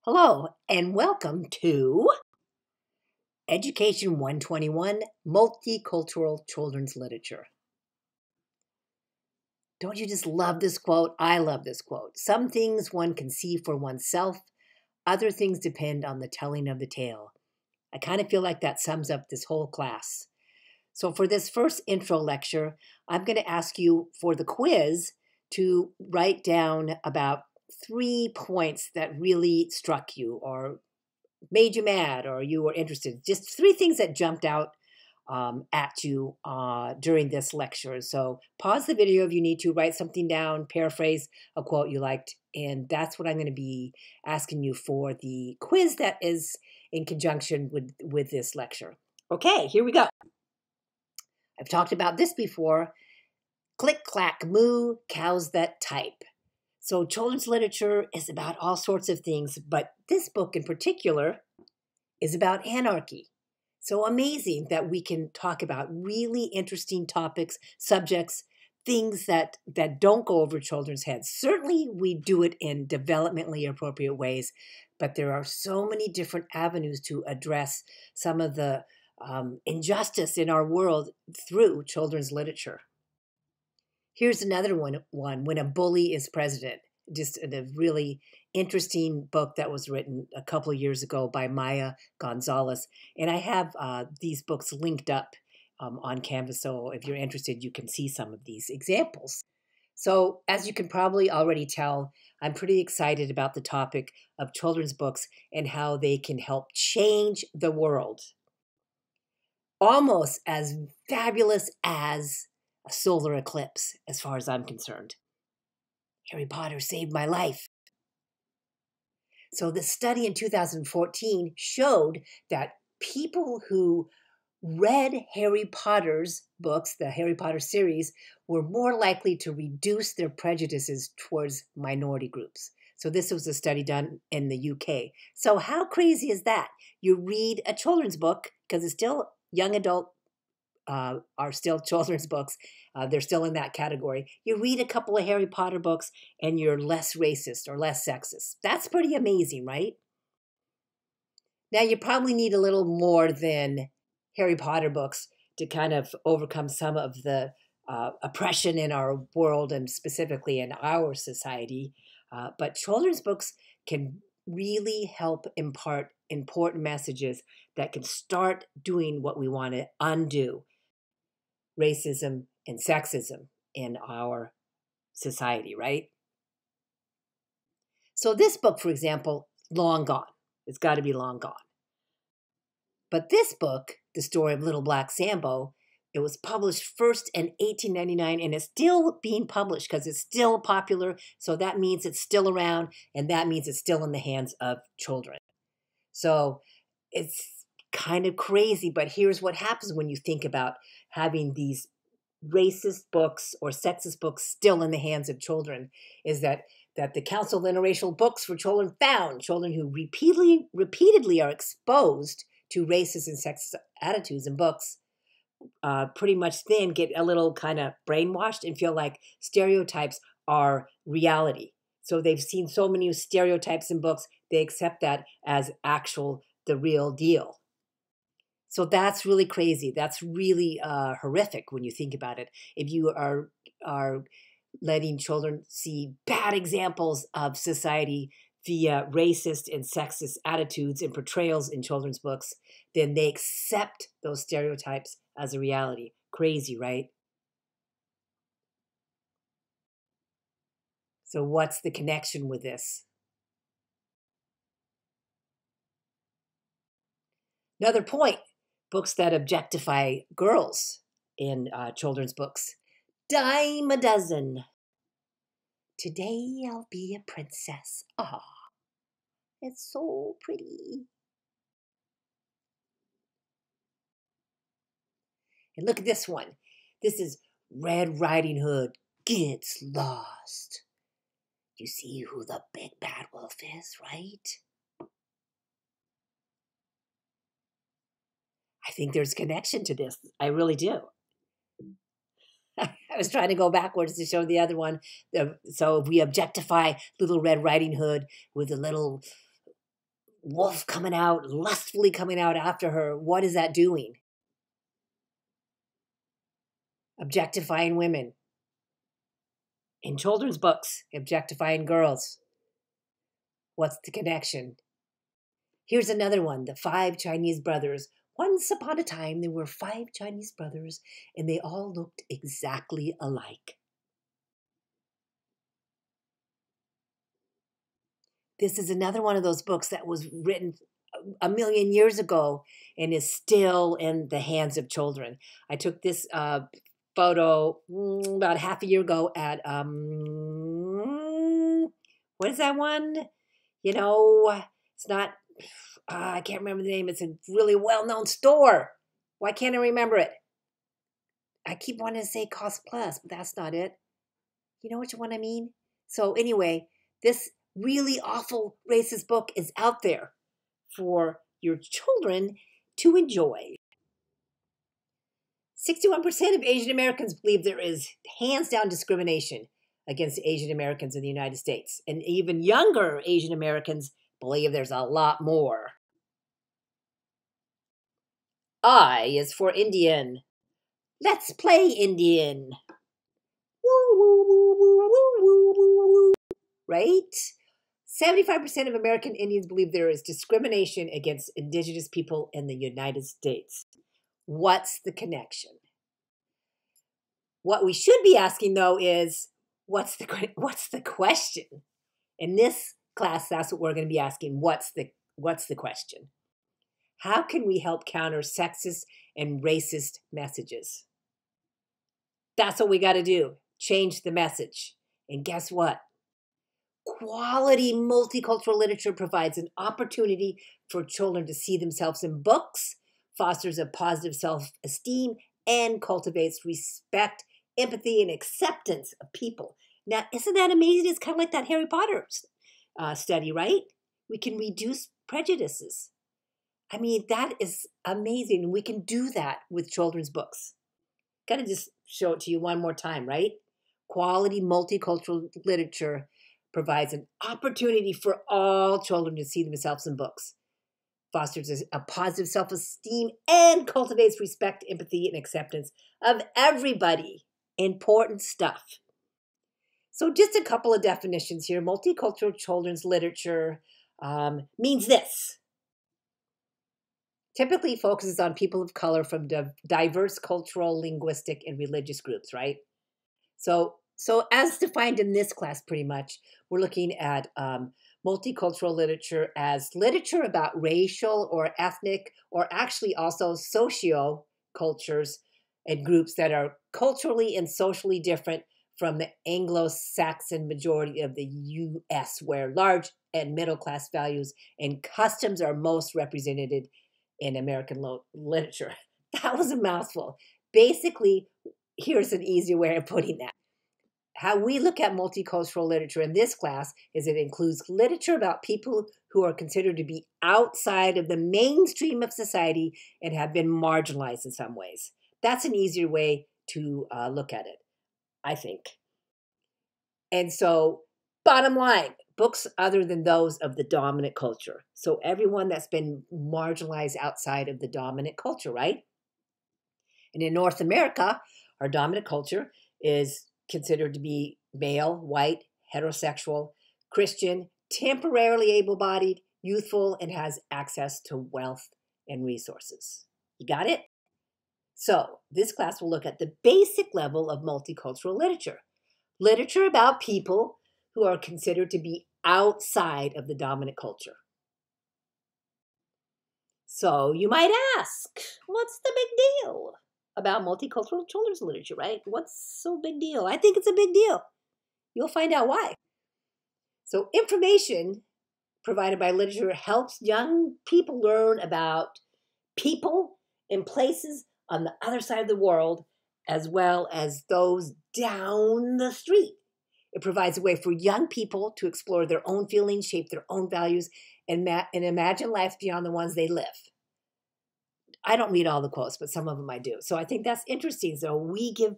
Hello, and welcome to Education 121 Multicultural Children's Literature. Don't you just love this quote? I love this quote. Some things one can see for oneself, other things depend on the telling of the tale. I kind of feel like that sums up this whole class. So, for this first intro lecture, I'm going to ask you for the quiz to write down about 3 points that really struck you or made you mad or you were interested. Just 3 things that jumped out at you during this lecture. So pause the video if you need to, write something down, paraphrase a quote you liked, and that's what I'm going to be asking you for the quiz that is in conjunction with this lecture. Okay, here we go. I've talked about this before. Click, clack, moo, cows that type. So children's literature is about all sorts of things, but this book in particular is about anarchy. So amazing that we can talk about really interesting topics, subjects, things that don't go over children's heads. Certainly we do it in developmentally appropriate ways, but there are so many different avenues to address some of the injustice in our world through children's literature. Here's another one, When a Bully is President. Just a really interesting book that was written a couple of years ago by Maya Gonzalez. And I have these books linked up on Canvas, so if you're interested, you can see some of these examples. So as you can probably already tell, I'm pretty excited about the topic of children's books and how they can help change the world. Almost as fabulous as a solar eclipse, as far as I'm concerned. Harry Potter saved my life. So the study in 2014 showed that people who read Harry Potter's books, the Harry Potter series, were more likely to reduce their prejudices towards minority groups. So this was a study done in the UK. So how crazy is that? You read a children's book, because it's still young adult are still children's books. They're still in that category. You read a couple of Harry Potter books and you're less racist or less sexist. That's pretty amazing, right? Now, you probably need a little more than Harry Potter books to kind of overcome some of the oppression in our world and specifically in our society. But children's books can really help impart important messages that can start doing what we want to undo: racism and sexism in our society, right? So this book, for example, long gone. It's got to be long gone. But this book, The Story of Little Black Sambo, it was published first in 1899 and it's still being published because it's still popular. So that means it's still around and that means it's still in the hands of children. So it's kind of crazy, but here's what happens when you think about having these racist books or sexist books still in the hands of children, is that the Council of Interracial Books for Children found children who repeatedly are exposed to racist and sexist attitudes in books pretty much then get a little kind of brainwashed and feel like stereotypes are reality. So they've seen so many stereotypes in books, they accept that as the real deal. So that's really crazy. That's really horrific when you think about it. If you are letting children see bad examples of society via racist and sexist attitudes and portrayals in children's books, then they accept those stereotypes as a reality. Crazy, right? So what's the connection with this? Another point. Books that objectify girls in children's books. Dime a dozen. Today I'll be a princess. Ah, it's so pretty. And look at this one. This is Red Riding Hood Gets Lost. You see who the big bad wolf is, right? I think there's a connection to this. I really do. I was trying to go backwards to show the other one. So if we objectify Little Red Riding Hood with a little wolf coming out, lustfully coming out after her. What is that doing? Objectifying women. In children's books, objectifying girls. What's the connection? Here's another one, the 5 Chinese brothers. Once upon a time, there were 5 Chinese brothers, and they all looked exactly alike. This is another one of those books that was written a million years ago and is still in the hands of children. I took this photo about half a year ago at, what is that one? You know, it's not, I can't remember the name. It's a really well-known store. Why can't I remember it? I keep wanting to say Cost Plus, but that's not it. You know which one I mean? So anyway, this really awful racist book is out there for your children to enjoy. 61% of Asian Americans believe there is hands-down discrimination against Asian Americans in the United States. And even younger Asian Americans believe there's a lot more. I is for Indian. Let's play Indian. Woo, woo, woo, woo, woo, woo, woo, woo. Right? 75% of American Indians believe there is discrimination against indigenous people in the United States. What's the connection? What we should be asking, though, is what's the question? In this class, that's what we're going to be asking. What's the question? How can we help counter sexist and racist messages? That's what we got to do. Change the message. And guess what? Quality multicultural literature provides an opportunity for children to see themselves in books, fosters a positive self-esteem, and cultivates respect, empathy, and acceptance of people. Now, isn't that amazing? It's kind of like that Harry Potter study, right? We can reduce prejudices. I mean, that is amazing. We can do that with children's books. Got to just show it to you one more time, right? Quality multicultural literature provides an opportunity for all children to see themselves in books, fosters a positive self-esteem, and cultivates respect, empathy, and acceptance of everybody. Important stuff. So just a couple of definitions here. Multicultural children's literature means this. Typically focuses on people of color from diverse cultural, linguistic, and religious groups, right? So as defined in this class, pretty much, we're looking at multicultural literature as literature about racial or ethnic or actually also socio-cultures and groups that are culturally and socially different from the Anglo-Saxon majority of the U.S., where large and middle-class values and customs are most represented in American literature. That was a mouthful. Basically, here's an easy way of putting that. How we look at multicultural literature in this class is it includes literature about people who are considered to be outside of the mainstream of society and have been marginalized in some ways. That's an easier way to look at it, I think. And so, bottom line, books other than those of the dominant culture. So everyone that's been marginalized outside of the dominant culture, right? And in North America, our dominant culture is considered to be male, white, heterosexual, Christian, temporarily able-bodied, youthful, and has access to wealth and resources. You got it? So this class will look at the basic level of multicultural literature. Literature about people who are considered to be outside of the dominant culture. So you might ask, what's the big deal about multicultural children's literature, right? What's so big deal? I think it's a big deal. You'll find out why. So information provided by literature helps young people learn about people and places on the other side of the world, as well as those down the street. It provides a way for young people to explore their own feelings, shape their own values, and imagine life beyond the ones they live. I don't read all the quotes, but some of them I do. So I think that's interesting. So we give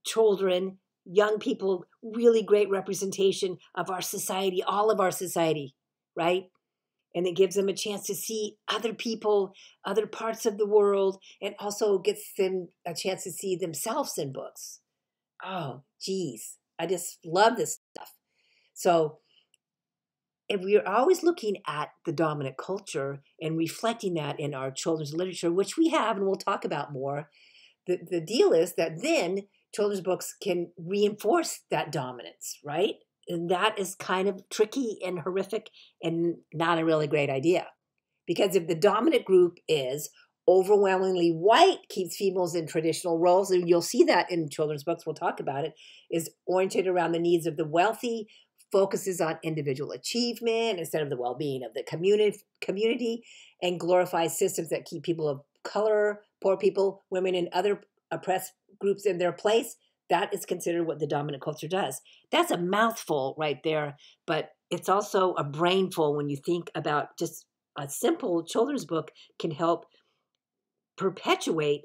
children, young people, really great representation of our society, all of our society, right? And it gives them a chance to see other people, other parts of the world, and also gets them a chance to see themselves in books. Oh, geez. I just love this stuff. So if we're always looking at the dominant culture and reflecting that in our children's literature, which we have and we'll talk about more, the deal is that then children's books can reinforce that dominance, right? And that is kind of tricky and horrific and not a really great idea. Because if the dominant group is overwhelmingly white, keeps females in traditional roles, and you'll see that in children's books, we'll talk about it, is oriented around the needs of the wealthy, focuses on individual achievement instead of the well-being of the community, and glorifies systems that keep people of color, poor people, women, and other oppressed groups in their place. That is considered what the dominant culture does. That's a mouthful right there, but it's also a brainful when you think about just a simple children's book can help perpetuate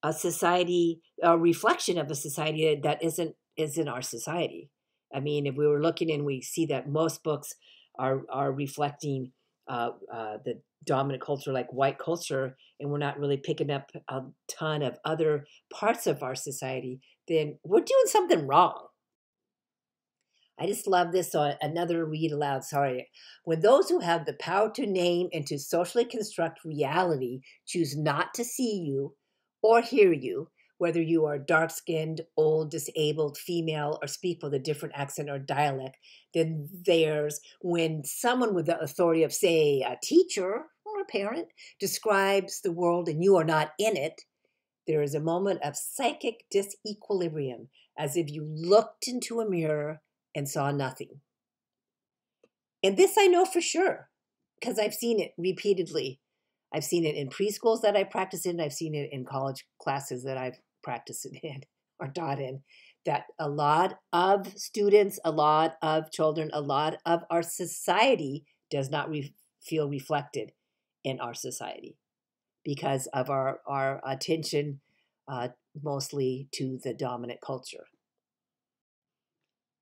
a society, a reflection of a society that isn't our society. I mean, if we were looking and we see that most books are reflecting the dominant culture, like white culture, and we're not really picking up a ton of other parts of our society, then we're doing something wrong. I just love this. So another read aloud, sorry. When those who have the power to name and to socially construct reality choose not to see you or hear you, whether you are dark-skinned, old, disabled, female, or speak with a different accent or dialect than theirs, when someone with the authority of, say, a teacher or a parent describes the world and you are not in it, there is a moment of psychic disequilibrium, as if you looked into a mirror and saw nothing. And this I know for sure, because I've seen it repeatedly. I've seen it in preschools that I practice in. I've seen it in college classes that I've practiced in or taught in, that a lot of students, a lot of children, a lot of our society does not feel reflected in our society because of our attention mostly to the dominant culture.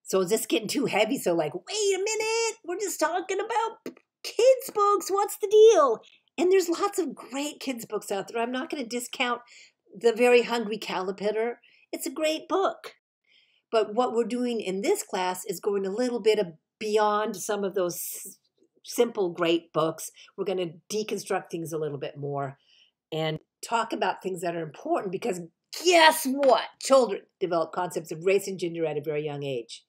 So is this getting too heavy? So like, wait a minute, we're just talking about kids' books. What's the deal? And there's lots of great kids' books out there. I'm not going to discount The Very Hungry Caterpillar. It's a great book. But what we're doing in this class is going a little bit beyond some of those simple, great books. We're going to deconstruct things a little bit more and talk about things that are important, because guess what? Children develop concepts of race and gender at a very young age.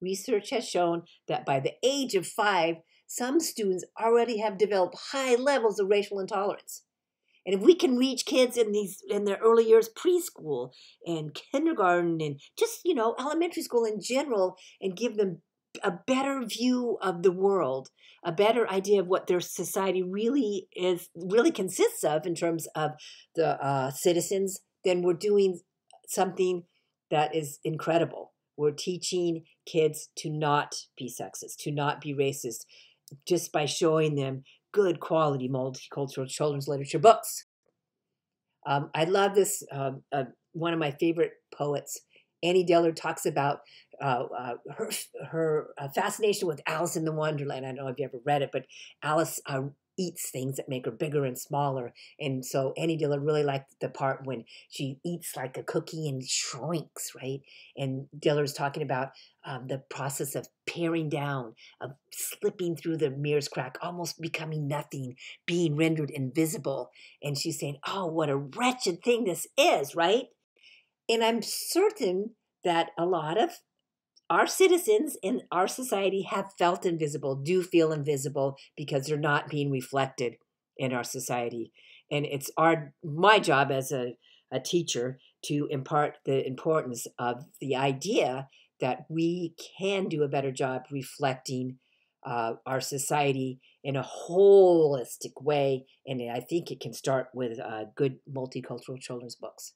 Research has shown that by the age of 5, some students already have developed high levels of racial intolerance. And if we can reach kids in their early years, preschool and kindergarten and just, elementary school in general, and give them a better view of the world, a better idea of what their society really consists of in terms of the citizens, then we're doing something that is incredible. We're teaching kids to not be sexist, to not be racist, just by showing them good quality multicultural children's literature books. I love this. One of my favorite poets, Annie Diller, talks about her fascination with Alice in the Wonderland. I don't know if you ever read it, but Alice eats things that make her bigger and smaller. And so Annie Diller really liked the part when she eats like a cookie and shrinks, right? And Diller's talking about the process of paring down, of slipping through the mirror's crack, almost becoming nothing, being rendered invisible. And she's saying, oh, what a wretched thing this is, right? And I'm certain that a lot of our citizens in our society have felt invisible, do feel invisible, because they're not being reflected in our society. And it's my job as a teacher to impart the importance of the idea that we can do a better job reflecting our society in a holistic way. And I think it can start with good multicultural children's books.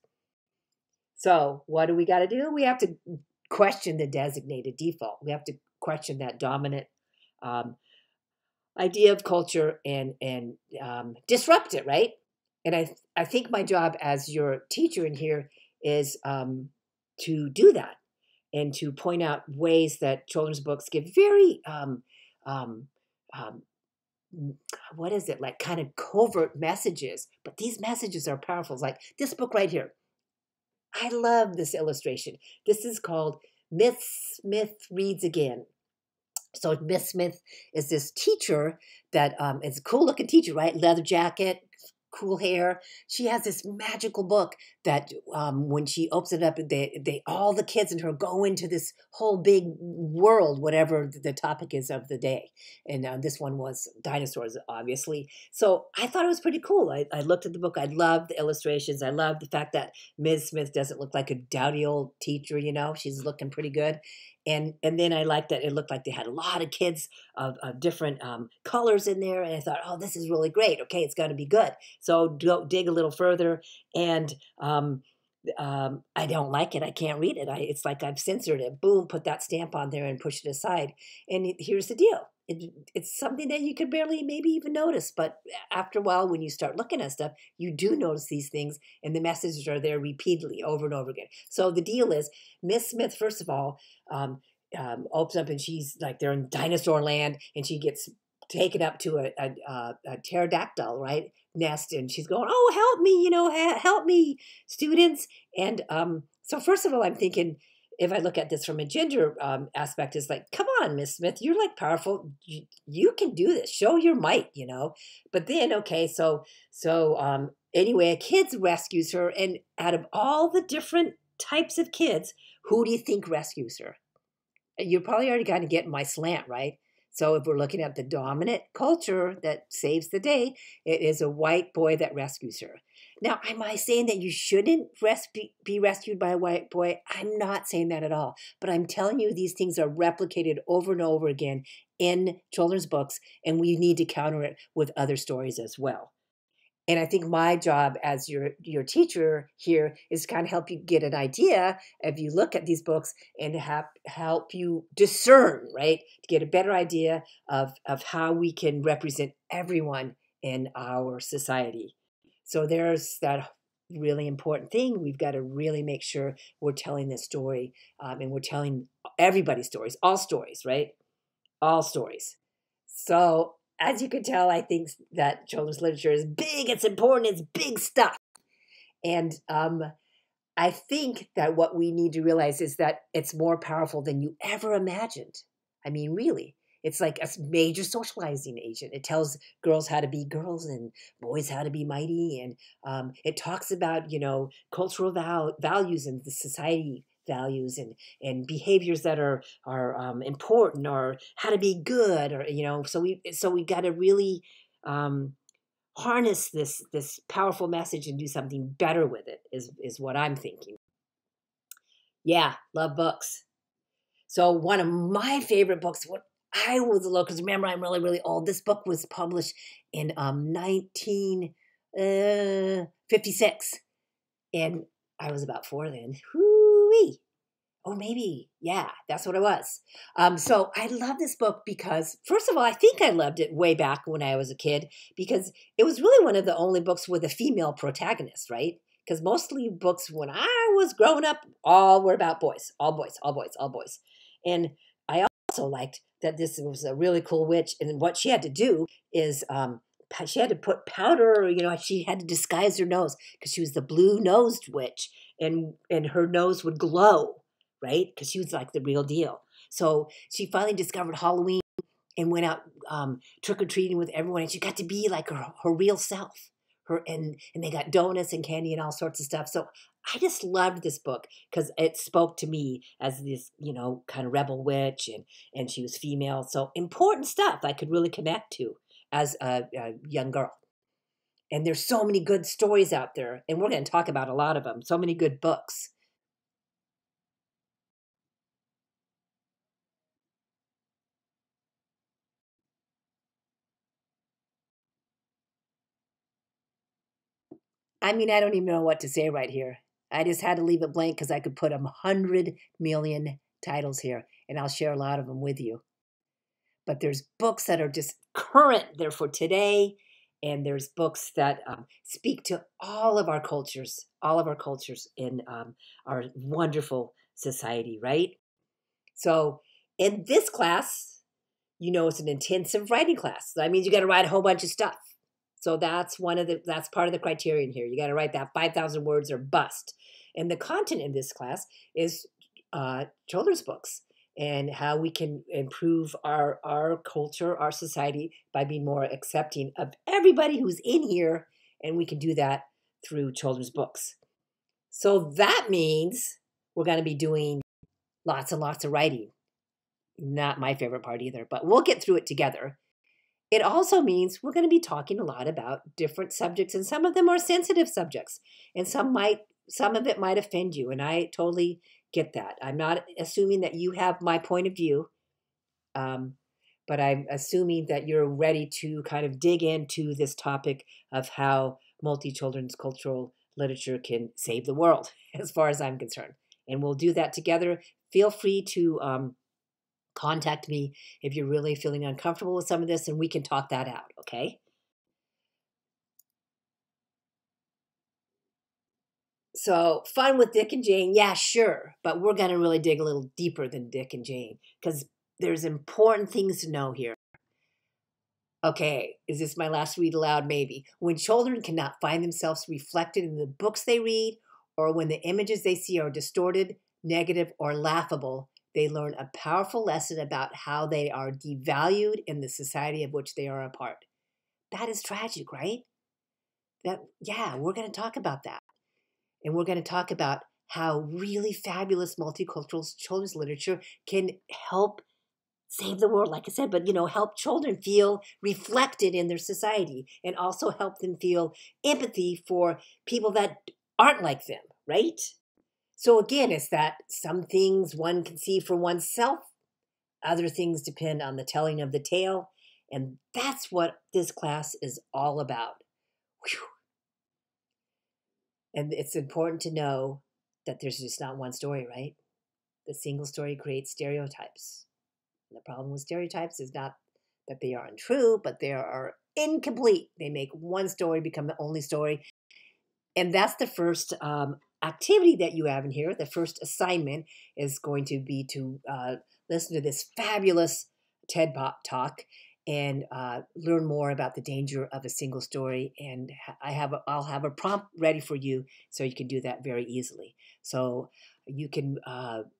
So what do we got to do? We have to question the designated default. We have to question that dominant idea of culture and disrupt it, right? And I think my job as your teacher in here is to do that and to point out ways that children's books give very what is it, like kind of covert messages, but these messages are powerful. It's like this book right here. I love this illustration. This is called Miss Smith Reads Again. So Miss Smith is this teacher that is a cool looking teacher, right? Leather jacket, cool hair. She has this magical book that when she opens it up, they all the kids and her go into this whole big world, whatever the topic is of the day. And this one was dinosaurs, obviously. So I thought it was pretty cool. I looked at the book. I love the illustrations. I love the fact that Ms. Smith doesn't look like a dowdy old teacher, you know. She's looking pretty good. And then I liked that it looked like they had a lot of kids of different colors in there. And I thought, oh, this is really great. Okay, it's going to be good. So dig a little further. And I don't like it. I can't read it. It's like I've censored it. Boom, put that stamp on there and push it aside. And here's the deal. It's something that you could barely maybe even notice. But after a while, when you start looking at stuff, you do notice these things. And the messages are there repeatedly over and over again. So the deal is, Miss Smith, first of all, opens up and she's like, they're in dinosaur land. And she gets taken up to a pterodactyl, right? Nest. And she's going, oh, help me, you know, help me, students. And so first of all, I'm thinking, if I look at this from a gender aspect, is like, come on, Miss Smith, you're like powerful. You can do this. Show your might, you know. But then, okay, so anyway, a kid rescues her, and out of all the different types of kids, who do you think rescues her? You're probably already going to get my slant, right? So if we're looking at the dominant culture that saves the day, it is a white boy that rescues her. Now, am I saying that you shouldn't be rescued by a white boy? I'm not saying that at all. But I'm telling you, these things are replicated over and over again in children's books, and we need to counter it with other stories as well. And I think my job as your teacher here is to kind of help you get an idea if you look at these books and help you discern, right? To get a better idea of how we can represent everyone in our society. So there's that really important thing. We've got to really make sure we're telling this story and we're telling everybody's stories, all stories, right? All stories. So as you can tell, I think that children's literature is big, it's important, it's big stuff. And I think that what we need to realize is that it's more powerful than you ever imagined. I mean, really. It's like a major socializing agent. It tells girls how to be girls and boys how to be mighty. And it talks about, you know, cultural values and the society values and behaviors that are important, or how to be good, or, you know, so we got to really harness this powerful message and do something better with it is what I'm thinking. Yeah, love books. So one of my favorite books, what I was a little, because remember, I'm really, really old. This book was published in 1956. And I was about 4 then. Hoo-wee. Oh, maybe. Yeah, that's what it was. So I love this book because, first of all, I think I loved it way back when I was a kid because it was really one of the only books with a female protagonist, right? Because mostly books when I was growing up, all were about boys. All boys, all boys, all boys. And I also liked that this was a really cool witch. And what she had to do is she had to put powder, you know, she had to disguise her nose because she was the blue-nosed witch. And her nose would glow, right? Because she was like the real deal. So she finally discovered Halloween and went out trick-or-treating with everyone. And she got to be like her real self. And they got donuts and candy and all sorts of stuff. So I just loved this book because it spoke to me as this, you know, kind of rebel witch, and she was female. So important stuff I could really connect to as a young girl. And there's so many good stories out there, and we're going to talk about a lot of them. So many good books. I mean, I don't even know what to say right here. I just had to leave it blank because I could put 100 million titles here, and I'll share a lot of them with you. But there's books that are just current, they're for today, and there's books that speak to all of our cultures in our wonderful society, right? So in this class, it's an intensive writing class. That means you got to write a whole bunch of stuff. So that's part of the criterion here. You got to write that 5,000 words or bust. And the content in this class is children's books and how we can improve our culture, our society by being more accepting of everybody who's in here. And we can do that through children's books. So that means we're going to be doing lots and lots of writing. Not my favorite part either, but we'll get through it together. It also means we're going to be talking a lot about different subjects, and some of them are sensitive subjects, and some of it might offend you, and I totally get that. I'm not assuming that you have my point of view, but I'm assuming that you're ready to kind of dig into this topic of how multi-children's cultural literature can save the world, as far as I'm concerned. And we'll do that together. Feel free to contact me if you're really feeling uncomfortable with some of this, and we can talk that out, okay? So, fun with Dick and Jane, yeah, sure, but we're going to really dig a little deeper than Dick and Jane because there's important things to know here. Okay, is this my last read aloud? Maybe. When children cannot find themselves reflected in the books they read, or when the images they see are distorted, negative, or laughable, they learn a powerful lesson about how they are devalued in the society of which they are a part. That is tragic, right? We're going to talk about that. And we're going to talk about how really fabulous multicultural children's literature can help save the world, like I said, but, help children feel reflected in their society and also help them feel empathy for people that aren't like them, right? So again, it's that some things one can see for oneself, other things depend on the telling of the tale, and that's what this class is all about. Whew. And it's important to know that there's just not one story, right? The single story creates stereotypes. And the problem with stereotypes is not that they are untrue, but they are incomplete. They make one story become the only story. And that's the first activity that you have in here. The first assignment is going to be to listen to this fabulous TED Talk and learn more about the danger of a single story. And I'll have a prompt ready for you so you can do that very easily. So you can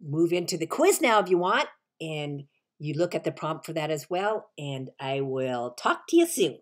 move into the quiz now if you want, and you look at the prompt for that as well. And I will talk to you soon.